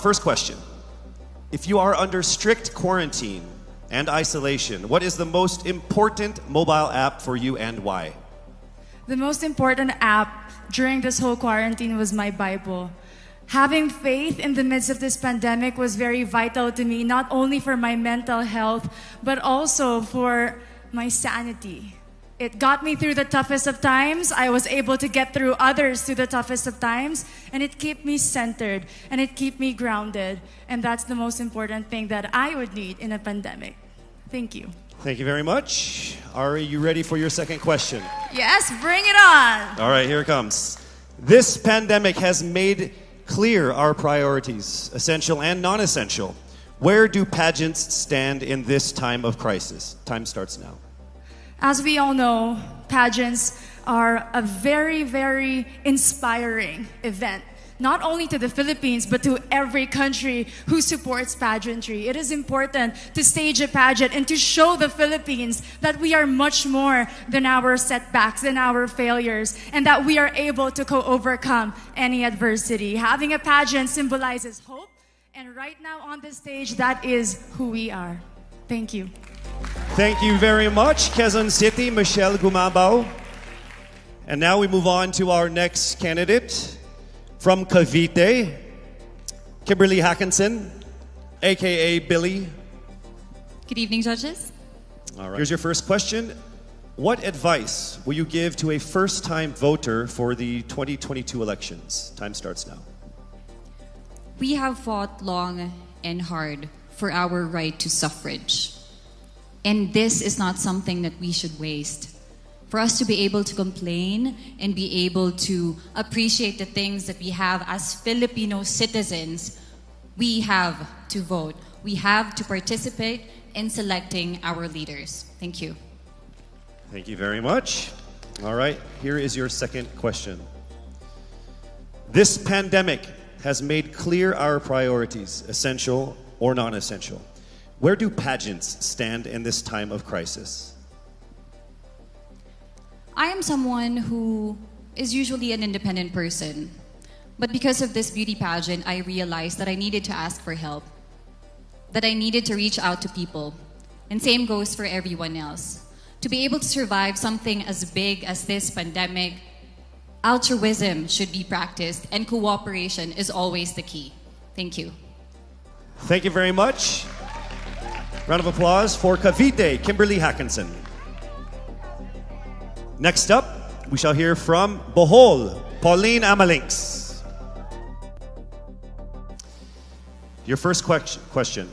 first question. If you are under strict quarantine and isolation, what is the most important mobile app for you and why? The most important app during this whole quarantine was my Bible. Having faith in the midst of this pandemic was very vital to me, not only for my mental health, but also for my sanity. It got me through the toughest of times. I was able to get through others through the toughest of times, and it kept me centered and it kept me grounded. And that's the most important thing that I would need in a pandemic. Thank you. Thank you very much. Are you ready for your second question? Yes, bring it on. All right, here it comes. This pandemic has made clear our priorities, essential and non-essential. Where do pageants stand in this time of crisis? Time starts now. As we all know, pageants are a very, very inspiring event. Not only to the Philippines, but to every country who supports pageantry. It is important to stage a pageant and to show the Philippines that we are much more than our setbacks, than our failures, and that we are able to overcome any adversity. Having a pageant symbolizes hope, and right now on the stage, that is who we are. Thank you. Thank you very much, Quezon City, Michelle Gumabao. And now we move on to our next candidate. From Cavite, Kimberly Hakenson, a.k.a. Billy. Good evening, judges. All right. Here's your first question. What advice will you give to a first-time voter for the 2022 elections? Time starts now. We have fought long and hard for our right to suffrage. And this is not something that we should waste. For us to be able to complain and be able to appreciate the things that we have as Filipino citizens, we have to vote. We have to participate in selecting our leaders. Thank you. Thank you very much. All right, here is your second question. This pandemic has made clear our priorities, essential or non-essential. Where do pageants stand in this time of crisis? I am someone who is usually an independent person. But because of this beauty pageant, I realized that I needed to ask for help, that I needed to reach out to people. And same goes for everyone else. To be able to survive something as big as this pandemic, altruism should be practiced and cooperation is always the key. Thank you. Thank you very much. Round of applause for Cavite, Kimberly Hakenson. Next up, we shall hear from Bohol, Pauline Amalinks. Your first question.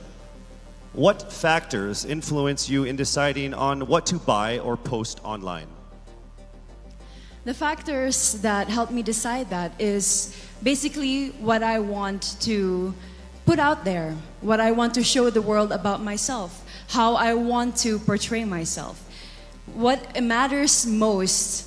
What factors influence you in deciding on what to buy or post online? The factors that help me decide that is basically what I want to put out there, what I want to show the world about myself, how I want to portray myself. What matters most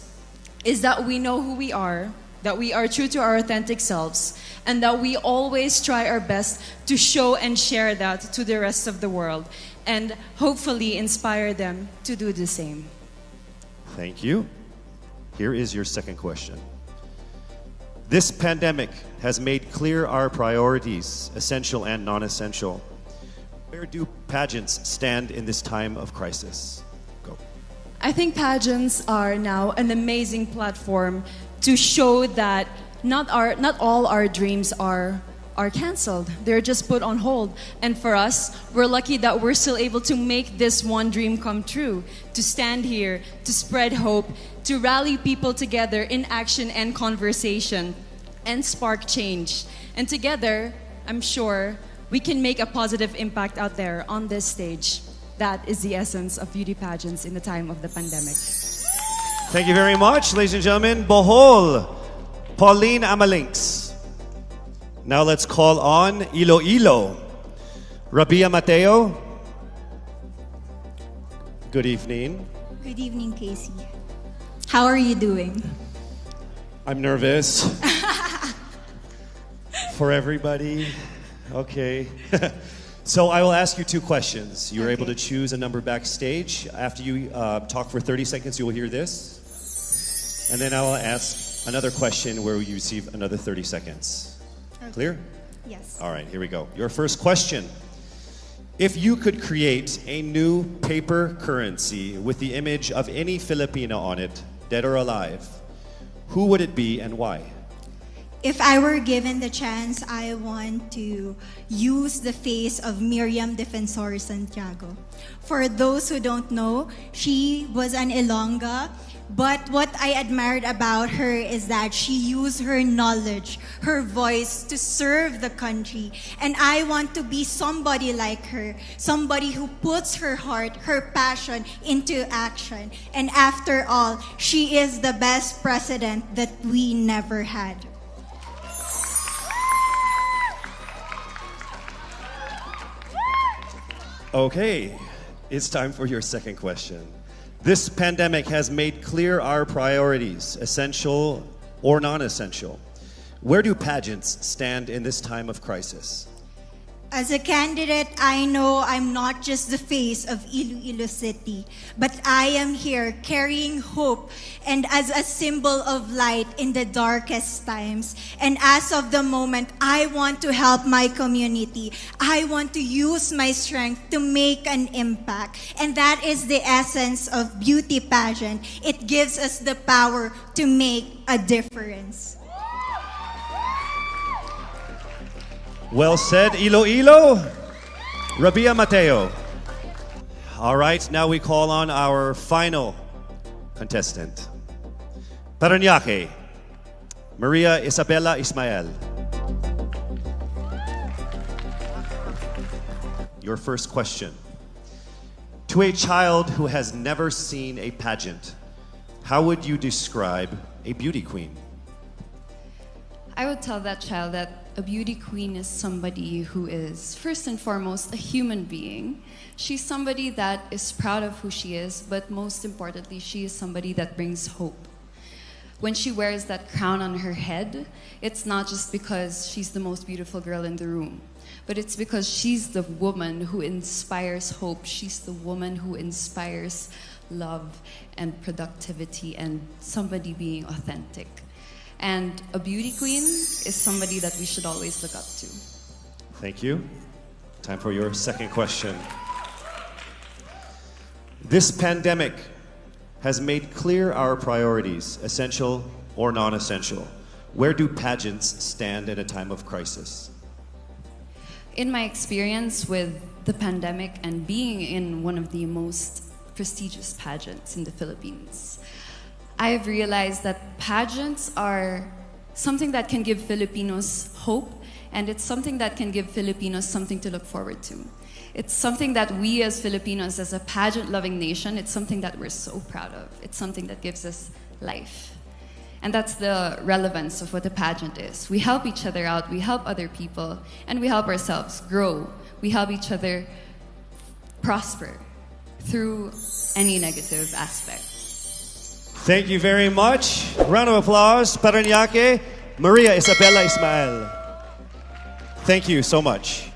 is that we know who we are, that we are true to our authentic selves, and that we always try our best to show and share that to the rest of the world, and hopefully inspire them to do the same. Thank you. Here is your second question. This pandemic has made clear our priorities, essential and non-essential. Where do pageants stand in this time of crisis? I think pageants are now an amazing platform to show that not all our dreams are canceled. They're just put on hold. And for us, we're lucky that we're still able to make this one dream come true, to stand here, to spread hope, to rally people together in action and conversation, and spark change. And together, I'm sure, we can make a positive impact out there on this stage. That is the essence of beauty pageants in the time of the pandemic. Thank you very much, ladies and gentlemen. Bohol, Pauline Amalinks. Now let's call on Iloilo. Rabia Mateo. Good evening. Good evening, Casey. How are you doing? I'm nervous. For everybody. Okay. So I will ask you two questions. You're able to choose a number backstage. After you talk for 30 seconds, you will hear this. And then I will ask another question where you receive another 30 seconds. Okay. Clear? Yes. All right, here we go. Your first question. If you could create a new paper currency with the image of any Filipino on it, dead or alive, who would it be and why? If I were given the chance, I want to use the face of Miriam Defensor Santiago. For those who don't know, she was an Ilongga, but what I admired about her is that she used her knowledge, her voice to serve the country. And I want to be somebody like her, somebody who puts her heart, her passion into action. And after all, she is the best president that we never had. Okay, it's time for your second question. This pandemic has made clear our priorities, essential or non-essential. Where do pageants stand in this time of crisis? As a candidate, I know I'm not just the face of Iloilo City, but I am here carrying hope and as a symbol of light in the darkest times. And as of the moment, I want to help my community. I want to use my strength to make an impact. And that is the essence of beauty pageant. It gives us the power to make a difference. Well said, Iloilo. Rabia Mateo. All right, now we call on our final contestant. Parañaque, Maria Isabella Ismael. Your first question. To a child who has never seen a pageant, how would you describe a beauty queen? I would tell that child that a beauty queen is somebody who is, first and foremost, a human being. She's somebody that is proud of who she is, but most importantly, she is somebody that brings hope. When she wears that crown on her head, it's not just because she's the most beautiful girl in the room, but it's because she's the woman who inspires hope. She's the woman who inspires love and productivity and somebody being authentic. And a beauty queen is somebody that we should always look up to. Thank you. Time for your second question. This pandemic has made clear our priorities, essential or non-essential. Where do pageants stand in a time of crisis? In my experience with the pandemic and being in one of the most prestigious pageants in the Philippines, I have realized that pageants are something that can give Filipinos hope, and it's something that can give Filipinos something to look forward to. It's something that we as Filipinos, as a pageant-loving nation, it's something that we're so proud of. It's something that gives us life. And that's the relevance of what a pageant is. We help each other out, we help other people, and we help ourselves grow. We help each other prosper through any negative aspect. Thank you very much. Round of applause, Parañaque, Maria Isabella Ismael. Thank you so much.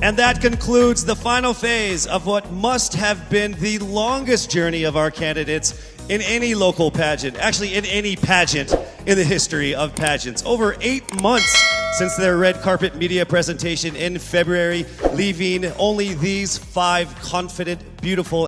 And that concludes the final phase of what must have been the longest journey of our candidates in any local pageant, actually in any pageant in the history of pageants. Over 8 months since their red carpet media presentation in February, leaving only these 5 confident, beautiful,